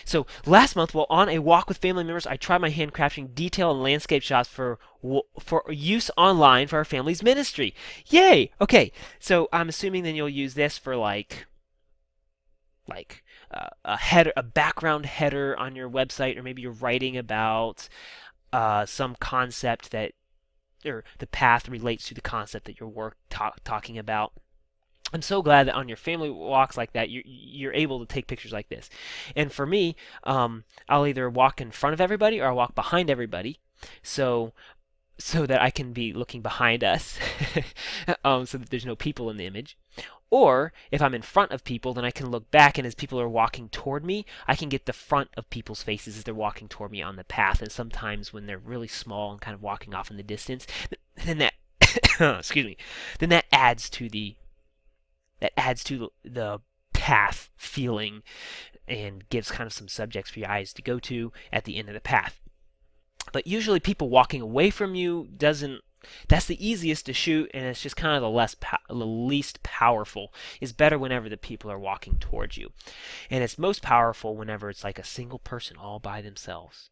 So last month, while on a walk with family members, I tried my hand crafting detail and landscape shots for use online for our family's ministry. Yay! Okay, so I'm assuming then you'll use this for a header, a background header on your website, or maybe you're writing about some concept that, or the path relates to the concept that you're talking about. I'm so glad that on your family walks like that, you're able to take pictures like this. And for me, I'll either walk in front of everybody or I'll walk behind everybody, so so that I can be looking behind us, so that there's no people in the image. Or if I'm in front of people, then I can look back, and as people are walking toward me, I can get the front of people's faces as they're walking toward me on the path. And sometimes when they're really small and kind of walking off in the distance, then that excuse me, then that adds to the path feeling and gives kind of some subjects for your eyes to go to at the end of the path. But usually people walking away from you doesn't, that's the easiest to shoot, and it's just kind of the least powerful. It's better whenever the people are walking towards you. And it's most powerful whenever it's like a single person all by themselves.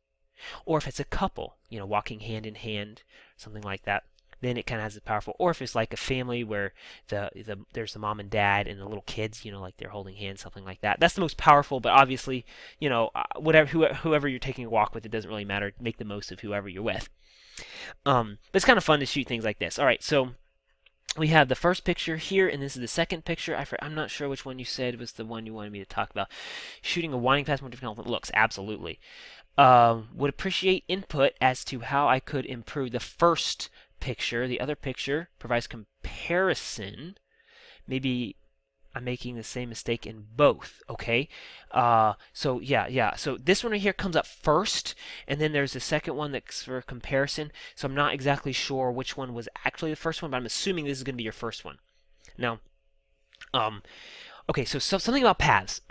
Or if it's a couple, walking hand in hand, something like that, then it kind of has a powerful. Or if it's like a family where there's the mom and dad and the little kids, like they're holding hands, something like that. That's the most powerful. But obviously, whoever you're taking a walk with, it doesn't really matter. Make the most of whoever you're with. But it's kind of fun to shoot things like this. All right, so we have the first picture here, and this is the second picture. I'm not sure which one you said was the one you wanted me to talk about. Shooting a winding path more difficult than it looks. Absolutely. Would appreciate input as to how I could improve the first picture. The other picture provides comparison. Maybe I'm making the same mistake in both. Okay. So yeah. So this one right here comes up first, and then there's the second one that's for comparison. So I'm not exactly sure which one was actually the first one, but I'm assuming this is going to be your first one. Now, okay. So something about paths.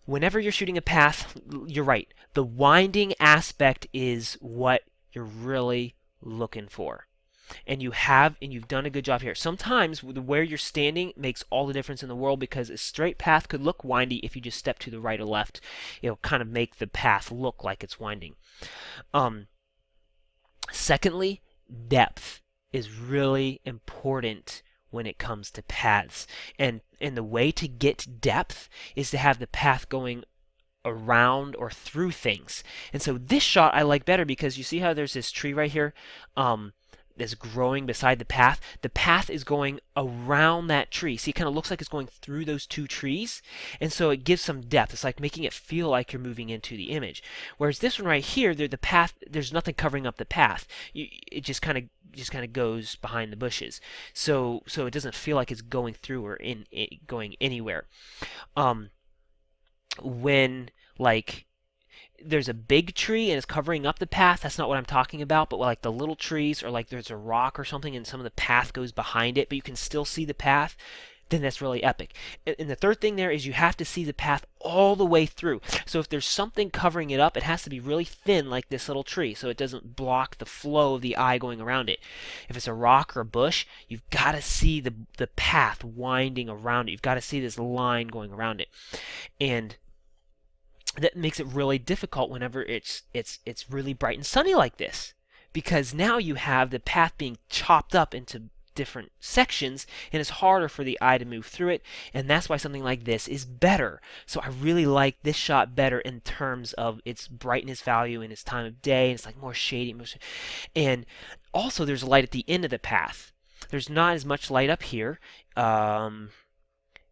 Whenever you're shooting a path, you're right. The winding aspect is what you're really looking for. And you've done a good job here. Sometimes where you're standing makes all the difference in the world, because a straight path could look windy if you just step to the right or left. It'll kind of make the path look like it's winding. Secondly, depth is really important when it comes to paths. And the way to get depth is to have the path going around or through things. And so this shot I like better because you see how there's this tree right here that's growing beside the path. The path is going around that tree. See, it kind of looks like it's going through those two trees, and so it gives some depth. It's like making it feel like you're moving into the image. Whereas this one right here, the path, there's nothing covering up the path. It just kind of goes behind the bushes. So it doesn't feel like it's going through or going anywhere. When like there's a big tree and it's covering up the path, that's not what I'm talking about. But like the little trees, or like there's a rock or something and some of the path goes behind it, but you can still see the path, then that's really epic. And the third thing there is you have to see the path all the way through. So if there's something covering it up, it has to be really thin, like this little tree, so it doesn't block the flow of the eye going around it. If it's a rock or a bush, you've got to see the path winding around it. You've got to see this line going around it. And that makes it really difficult whenever it's really bright and sunny like this, because now you have the path being chopped up into different sections, and it's harder for the eye to move through it, and that's why something like this is better. So I really like this shot better in terms of its brightness value and its time of day, and it's like more shady, and also there's light at the end of the path. There's not as much light up here.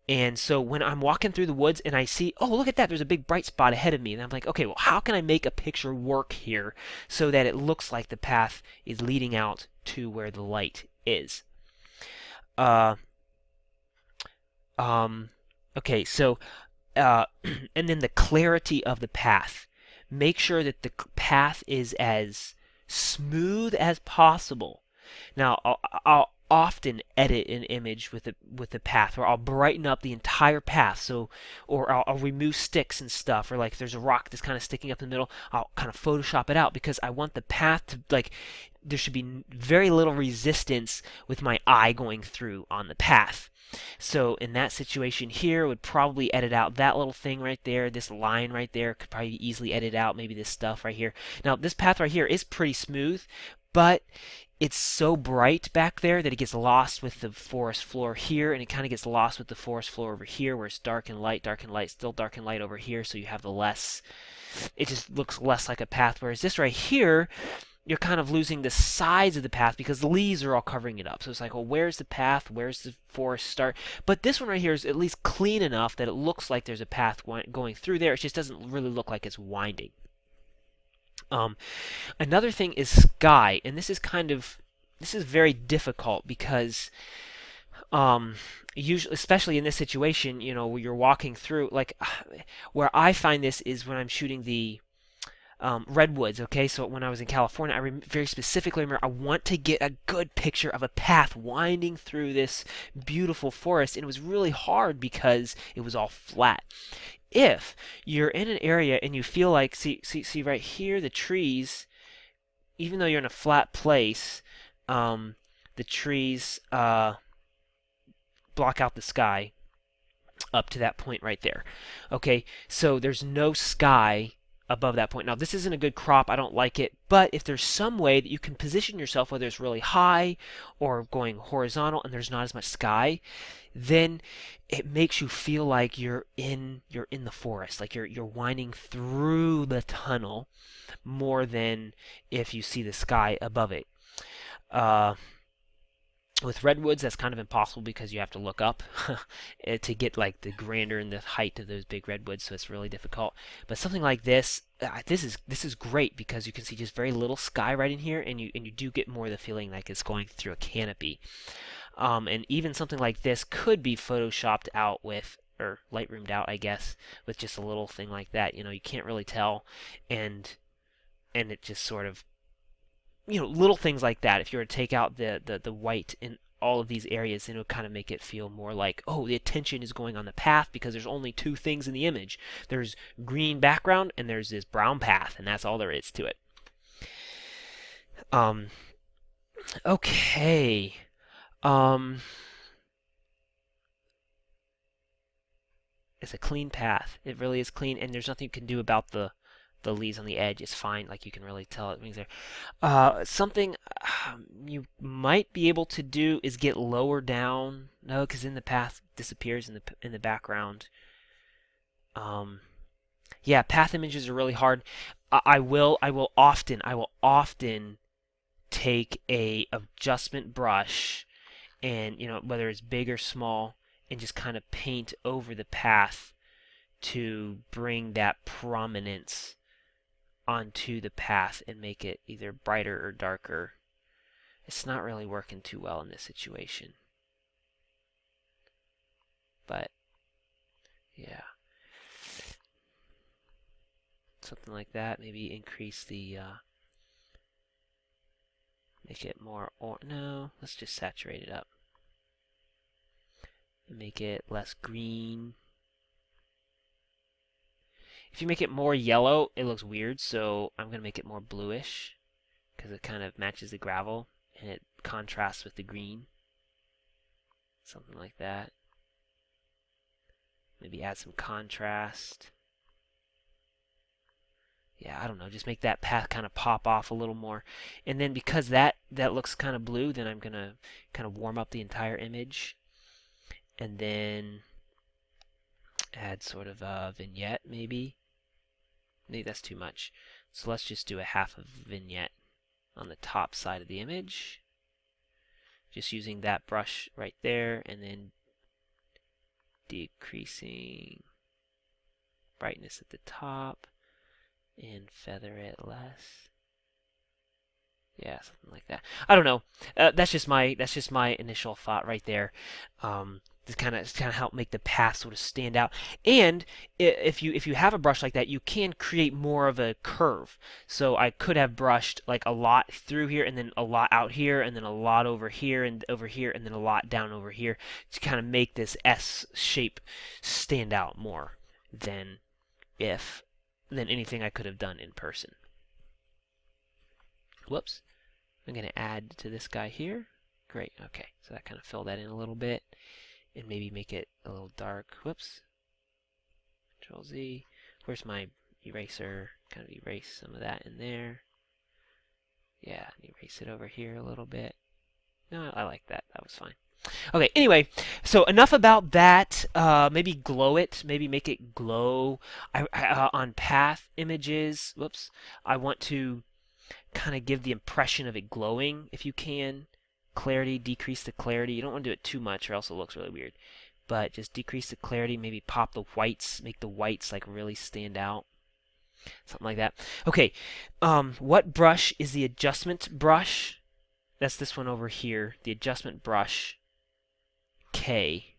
And so when I'm walking through the woods and I see, oh, look at that, there's a big bright spot ahead of me. And I'm like, okay, well, how can I make a picture work here so that it looks like the path is leading out to where the light is? Okay, so, and then the clarity of the path. Make sure that the path is as smooth as possible. Now, often edit an image with the path, or I'll brighten up the entire path. So, or I'll remove sticks and stuff, or like there's a rock that's kind of sticking up in the middle, I'll kind of Photoshop it out because I want the path to like there should be very little resistance with my eye going through on the path. So in that situation here, would probably edit out that little thing right there. This line right there could probably easily edit out. Maybe this stuff right here. Now this path right here is pretty smooth, but it's so bright back there that it gets lost with the forest floor here, and it kind of gets lost with the forest floor over here, where it's dark and light, still dark and light over here. So you have the less. It just looks less like a path. Whereas this right here, you're kind of losing the sides of the path because the leaves are all covering it up. So it's like, well, where's the path? Where's the forest start? But this one right here is at least clean enough that it looks like there's a path going through there. It just doesn't really look like it's winding. Another thing is sky, and this is very difficult because usually, especially in this situation, where you're walking through, like where I find this is when I'm shooting the redwoods. Okay, so when I was in California, I very specifically remember I want to get a good picture of a path winding through this beautiful forest, and it was really hard because it was all flat. If you're in an area and you feel like, see right here, the trees, even though you're in a flat place, the trees block out the sky up to that point right there. Okay, so there's no sky above that point. Now, this isn't a good crop. I don't like it. But if there's some way that you can position yourself, whether it's really high or going horizontal and there's not as much sky, then it makes you feel like you're in the forest, like you're winding through the tunnel more than if you see the sky above it. With redwoods, that's kind of impossible because you have to look up to get like the grandeur and the height of those big redwoods, so it's really difficult. But something like this, this is great because you can see just very little sky right in here, and you do get more of the feeling like it's going through a canopy. And even something like this could be photoshopped out with, or lightroomed out, I guess, with just a little thing like that. You can't really tell, and it just sort of, little things like that. If you were to take out the white in all of these areas, then it would kind of make it feel more like, oh, the attention is going on the path because there's only two things in the image. There's green background and there's this brown path, and that's all there is to it. Okay. It's a clean path. It really is clean, and there's nothing you can do about the leaves on the edge. It's fine, like you can really tell it means there. Something you might be able to do is get lower down. No, because then the path disappears in the background. Yeah, path images are really hard. I will often take a adjustment brush, and whether it's big or small, and just kind of paint over the path to bring that prominence onto the path and make it either brighter or darker. It's not really working too well in this situation. But yeah. Something like that. Maybe increase the make it more, or no, let's just saturate it up. And make it less green. If you make it more yellow, it looks weird, so I'm going to make it more bluish because it kind of matches the gravel and it contrasts with the green. Something like that. Maybe add some contrast. Yeah, I don't know, just make that path kind of pop off a little more. And then because that looks kind of blue, then I'm going to kind of warm up the entire image. And then add sort of a vignette, maybe. Maybe that's too much. So let's just do a half of vignette on the top side of the image. Just using that brush right there, and then decreasing brightness at the top and feather it less. Yeah, something like that. I don't know. That's just my initial thought right there. to kind of help make the path sort of stand out. And if you have a brush like that, you can create more of a curve. So I could have brushed like a lot through here, and then a lot out here, and then a lot over here, and then a lot down over here, to kind of make this S shape stand out more than anything I could have done in person. Whoops. I'm going to add to this guy here. Great. Okay. So that kind of fill that in a little bit and maybe make it a little dark. Whoops. Control Z. Where's my eraser? Kind of erase some of that in there. Yeah, erase it over here a little bit. No, I like that. That was fine. Okay, anyway, so enough about that. Maybe glow it. Maybe make it glow. On path images, whoops, I want to kind of give the impression of it glowing if you can. Clarity, decrease the clarity. You don't want to do it too much or else it looks really weird. But just decrease the clarity, maybe pop the whites, make the whites like really stand out. Something like that. Okay, what brush is the adjustment brush? That's this one over here, the adjustment brush K.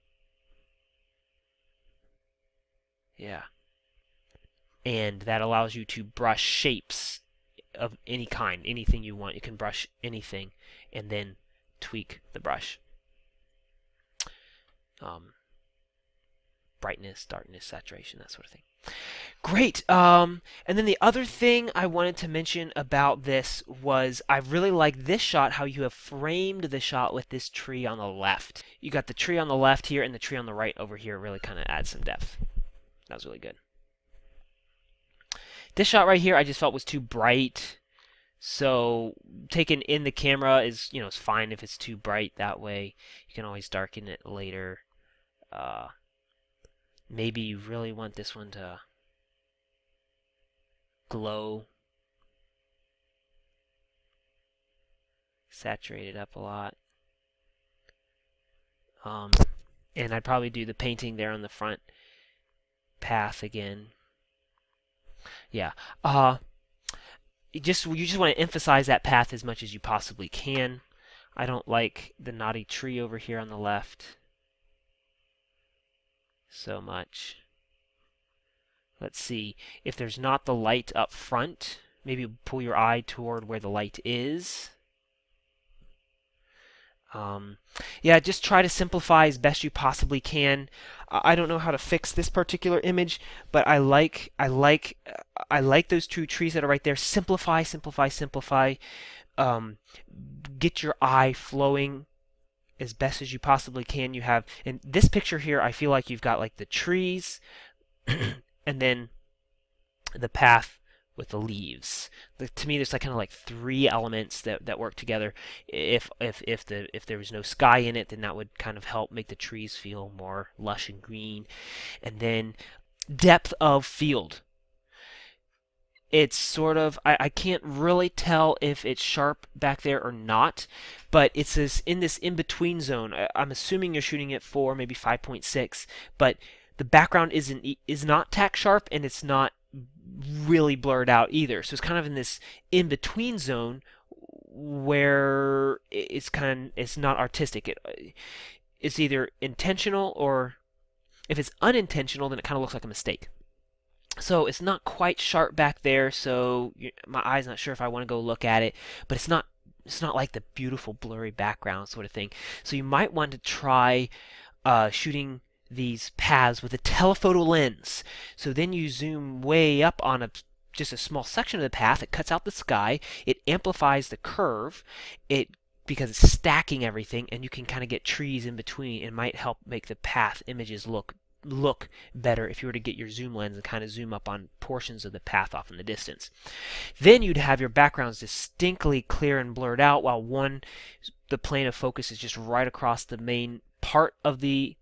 Yeah. And that allows you to brush shapes of any kind, anything you want. You can brush anything and then tweak the brush. Brightness, darkness, saturation, that sort of thing. Great. And then the other thing I wanted to mention about this was I really like this shot, how you have framed the shot with this tree on the left. You got the tree on the left here and the tree on the right over here. Really kind of adds some depth. That was really good. This shot right here I just felt was too bright. So taken in the camera is, is fine if it's too bright that way. You can always darken it later. Maybe you really want this one to glow. Saturate it up a lot. And I'd probably do the painting there on the front path again. Yeah. You just want to emphasize that path as much as you possibly can. I don't like the naughty tree over here on the left so much. Let's see, if there's not the light up front, maybe pull your eye toward where the light is. Yeah, just try to simplify as best you possibly can. I don't know how to fix this particular image, but I like those two trees that are right there. Simplify, simplify, simplify. Get your eye flowing as best as you possibly can. You have in this picture here, I feel like you've got like the trees and then the path with the leaves. To me, there's like kind of like three elements that work together. If there was no sky in it, then that would kind of help make the trees feel more lush and green. And then depth of field. It's sort of, I can't really tell if it's sharp back there or not, but it's in this in-between zone. I'm assuming you're shooting at 4, maybe 5.6, but the background is not tack sharp and it's not really blurred out either. So it's kind of in this in-between zone where it's not artistic. It's either intentional, or if it's unintentional, then it kind of looks like a mistake. So it's not quite sharp back there, so my eye's not sure if I want to go look at it, but it's not like the beautiful blurry background sort of thing. So you might want to try shooting these paths with a telephoto lens. So then you zoom way up on just a small section of the path. It cuts out the sky. It amplifies the curve. Because it's stacking everything, and you can kind of get trees in between. It might help make the path images look better if you were to get your zoom lens and kind of zoom up on portions of the path off in the distance. Then you'd have your backgrounds distinctly clear and blurred out, while the plane of focus is just right across the main part of the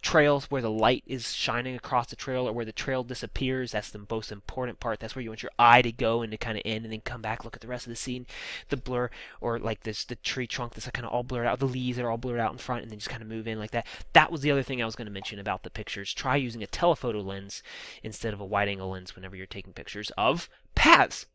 trails where the light is shining across the trail, or where the trail disappears. That's the most important part. That's where you want your eye to go and to kind of end, and then come back, look at the rest of the scene. The blur, or like the tree trunk that's kind of all blurred out, the leaves that are all blurred out in front, and then just kind of move in like that. That was the other thing I was going to mention about the pictures. Try using a telephoto lens instead of a wide angle lens whenever you're taking pictures of paths.